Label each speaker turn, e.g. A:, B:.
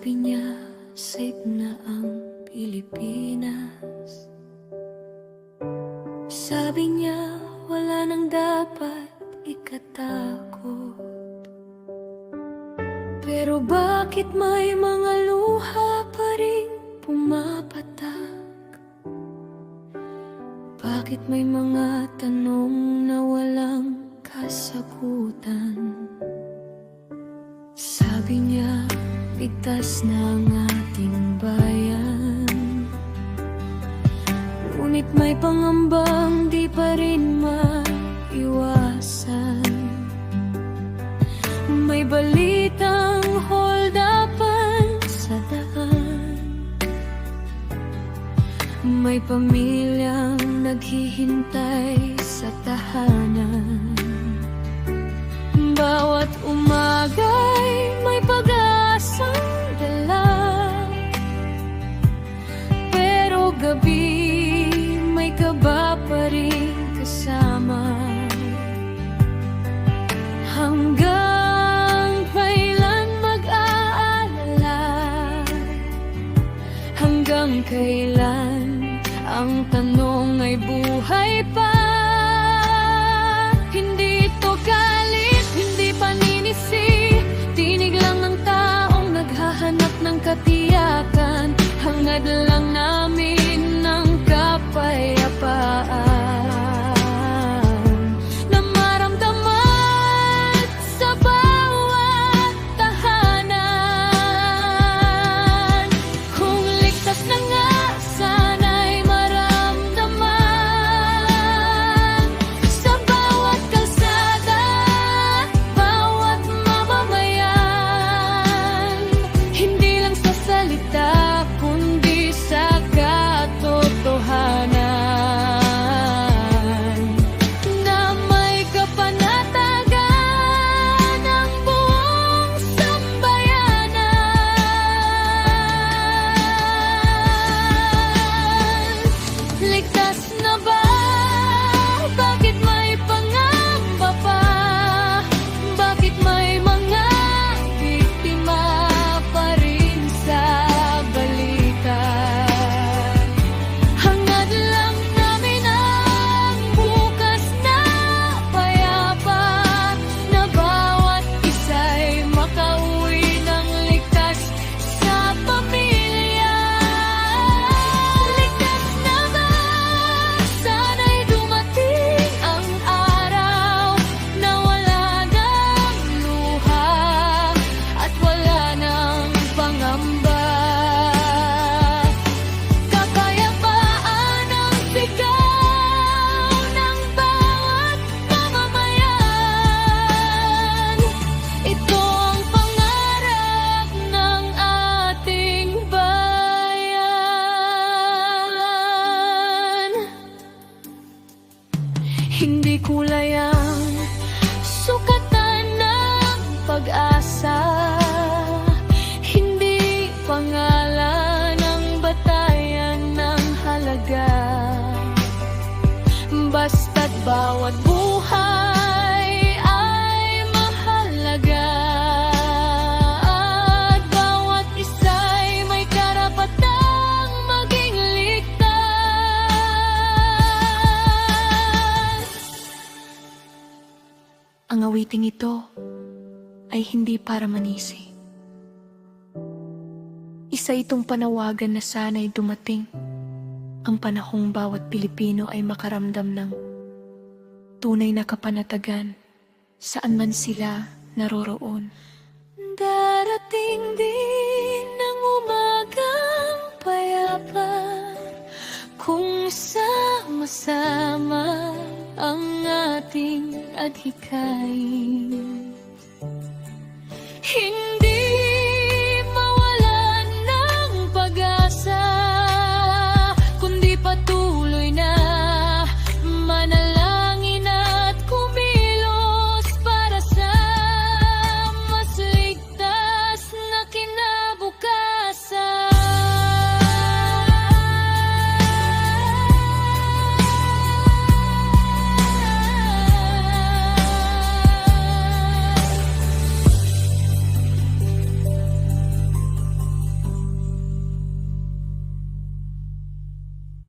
A: Sabi niya, safe na ang Pilipinas. Sabi niya, wala nang dapat ikatakot. Pero bakit may mga luha pa rin pumapatak? Bakit may mga tanong na walang kasagutan? Sabi niya, ligtas na ang ating bayan. Ngunit may pangambang di pa rin maiwasan. May balitang hold-upan sa daan. May pamilyang naghihintay sa tahanan. Bawat umaga'y may pag-asang dala. Pero gabi may kaba pa rin kasama. Hanggang kailan mag-aalala? Hanggang kailan ang tanong ay buhay pa? Hindi ito galit, hindi paninisi. Tinig lang ng taong naghahanap ng katiyakan. Hangad lang namin ng kapayapaan na maramdaman sa bawat tahanan. Kung ligtas na nga, sana'y maramdaman sa bawat kalsada, bawat mamamayan. Hindi lang sa salita, kundi sa katotohanan, na may kapanatagan ng buong sambayanan. Ligtas na ba? Bakit may pangamba pa? Bakit may mga biktima pa rin sa balita? Hangad lang namin ang bukas na payapa, na bawat isa'y makauwi ng ligtas sa pamilya. Ligtas na ba? Sana'y dumating ang araw na wala nang luha at wala nang pangamba. Kapayapaan ang sigaw ng bawat mamamayan. Ito ang pangarap ng ating bayan. Hindi kulay ang sukatan ng pag-asa. Hindi pangalan ng batayan ng halaga. Basta't bawat buhay ay mahalaga. At bawat isa'y may karapatang maging ligtas. Ang awiting ito ay hindi para manisi. Isa itong panawagan na sana'y dumating ang panahong bawat Pilipino ay makaramdam ng tunay na kapanatagan saan man sila naroroon. Darating din ang umagang payapa kung sama-sama ang ating adhikain.